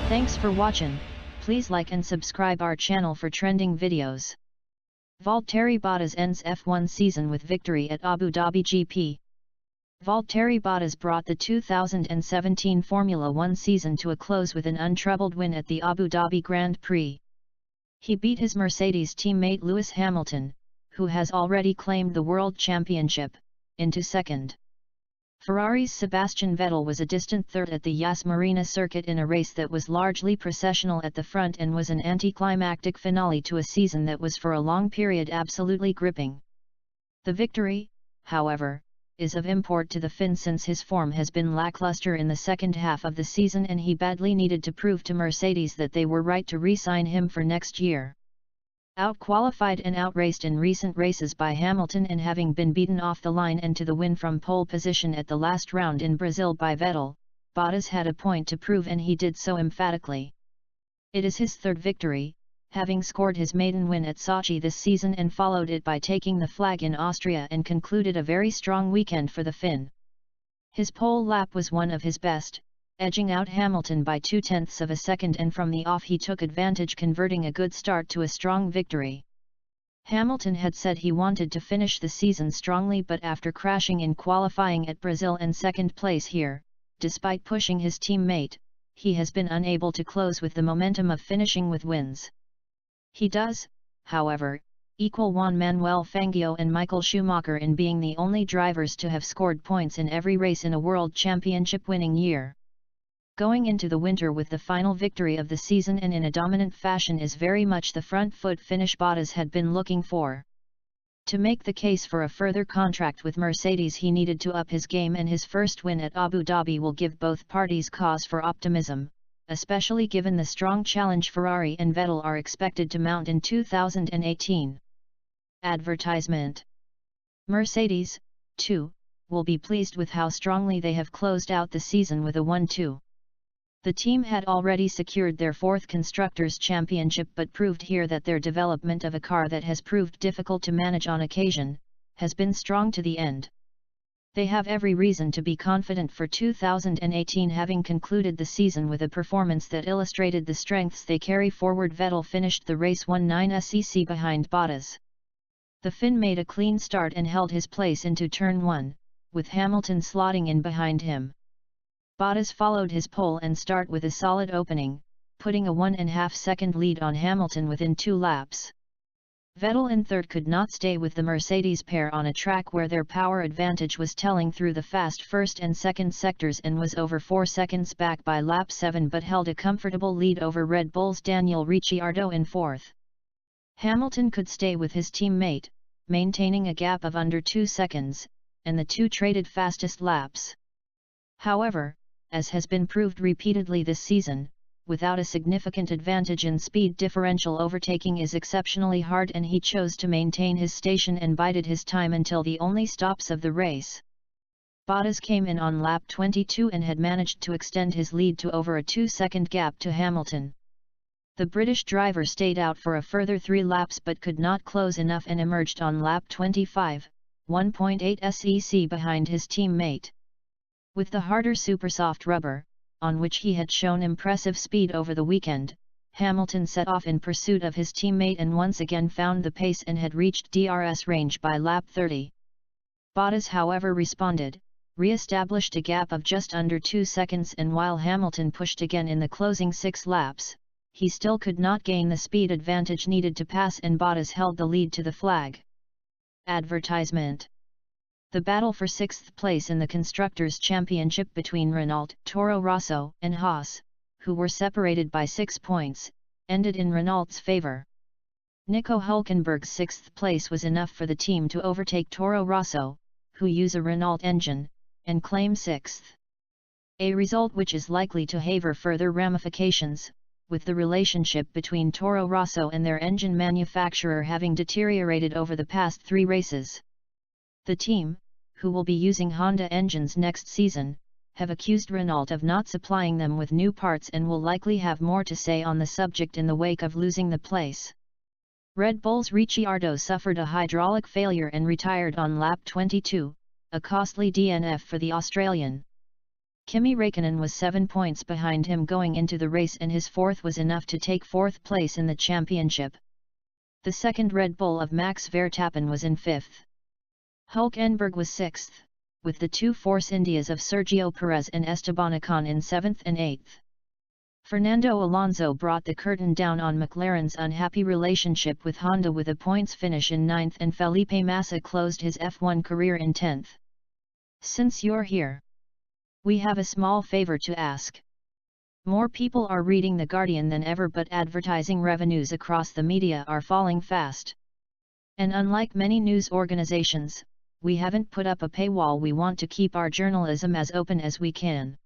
Thanks for watching. Please like and subscribe our channel for trending videos. Valtteri Bottas ends F1 season with victory at Abu Dhabi GP. Valtteri Bottas brought the 2017 Formula One season to a close with an untroubled win at the Abu Dhabi Grand Prix. He beat his Mercedes teammate Lewis Hamilton, who has already claimed the World Championship, into second. Ferrari's Sebastian Vettel was a distant third at the Yas Marina circuit in a race that was largely processional at the front and was an anti-climactic finale to a season that was for a long period absolutely gripping. The victory, however, is of import to the Finn since his form has been lackluster in the second half of the season and he badly needed to prove to Mercedes that they were right to re-sign him for next year. Out-qualified and outraced in recent races by Hamilton and having been beaten off the line and to the win from pole position at the last round in Brazil by Vettel, Bottas had a point to prove and he did so emphatically. It is his third victory, having scored his maiden win at Sochi this season and followed it by taking the flag in Austria and concluded a very strong weekend for the Finn. His pole lap was one of his best, edging out Hamilton by 0.2 of a second, and from the off he took advantage, converting a good start to a strong victory. Hamilton had said he wanted to finish the season strongly, but after crashing in qualifying at Brazil and second place here, despite pushing his teammate, he has been unable to close with the momentum of finishing with wins. He does, however, equal Juan Manuel Fangio and Michael Schumacher in being the only drivers to have scored points in every race in a World Championship winning year. Going into the winter with the final victory of the season and in a dominant fashion is very much the front foot finish Bottas had been looking for. To make the case for a further contract with Mercedes he needed to up his game, and his first win at Abu Dhabi will give both parties cause for optimism, especially given the strong challenge Ferrari and Vettel are expected to mount in 2018. Advertisement. Mercedes, too, will be pleased with how strongly they have closed out the season with a 1-2. The team had already secured their fourth Constructors' Championship, but proved here that their development of a car that has proved difficult to manage on occasion, has been strong to the end. They have every reason to be confident for 2018, having concluded the season with a performance that illustrated the strengths they carry forward. Vettel finished the race 1-9 SEC behind Bottas. The Finn made a clean start and held his place into turn 1, with Hamilton slotting in behind him. Bottas followed his pole and start with a solid opening, putting a 1.5 second lead on Hamilton within 2 laps. Vettel in third could not stay with the Mercedes pair on a track where their power advantage was telling through the fast first and second sectors and was over 4 seconds back by lap 7, but held a comfortable lead over Red Bull's Daniel Ricciardo in fourth. Hamilton could stay with his teammate, maintaining a gap of under 2 seconds, and the two traded fastest laps. However, as has been proved repeatedly this season, without a significant advantage in speed differential, overtaking is exceptionally hard, and he chose to maintain his station and bided his time until the only stops of the race. Bottas came in on lap 22 and had managed to extend his lead to over a 2-second gap to Hamilton. The British driver stayed out for a further 3 laps but could not close enough and emerged on lap 25, 1.8 sec behind his teammate. With the harder supersoft rubber, on which he had shown impressive speed over the weekend, Hamilton set off in pursuit of his teammate and once again found the pace and had reached DRS range by lap 30. Bottas, however, responded, re-established a gap of just under 2 seconds, and while Hamilton pushed again in the closing 6 laps, he still could not gain the speed advantage needed to pass, and Bottas held the lead to the flag. Advertisement. The battle for 6th place in the Constructors' Championship between Renault, Toro Rosso, and Haas, who were separated by 6 points, ended in Renault's favour. Nico Hülkenberg's 6th place was enough for the team to overtake Toro Rosso, who use a Renault engine, and claim 6th. A result which is likely to have further ramifications, with the relationship between Toro Rosso and their engine manufacturer having deteriorated over the past 3 races. The team, who will be using Honda engines next season, have accused Renault of not supplying them with new parts and will likely have more to say on the subject in the wake of losing the place. Red Bull's Ricciardo suffered a hydraulic failure and retired on lap 22, a costly DNF for the Australian. Kimi Räikkönen was 7 points behind him going into the race, and his fourth was enough to take fourth place in the championship. The second Red Bull of Max Verstappen was in fifth. Hülkenberg was sixth, with the two Force Indias of Sergio Perez and Esteban Ocon in seventh and eighth. Fernando Alonso brought the curtain down on McLaren's unhappy relationship with Honda with a points finish in ninth, and Felipe Massa closed his F1 career in 10th. Since you're here, we have a small favor to ask. More people are reading The Guardian than ever, but advertising revenues across the media are falling fast. And unlike many news organizations, we haven't put up a paywall. We want to keep our journalism as open as we can.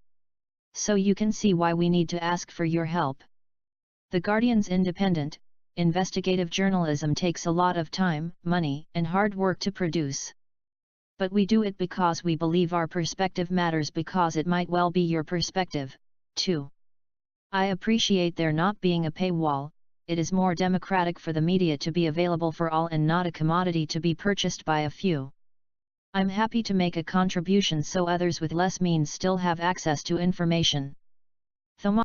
So you can see why we need to ask for your help. The Guardian's independent, investigative journalism takes a lot of time, money, and hard work to produce. But we do it because we believe our perspective matters, because it might well be your perspective, too. I appreciate there not being a paywall. It is more democratic for the media to be available for all and not a commodity to be purchased by a few. I'm happy to make a contribution so others with less means still have access to information.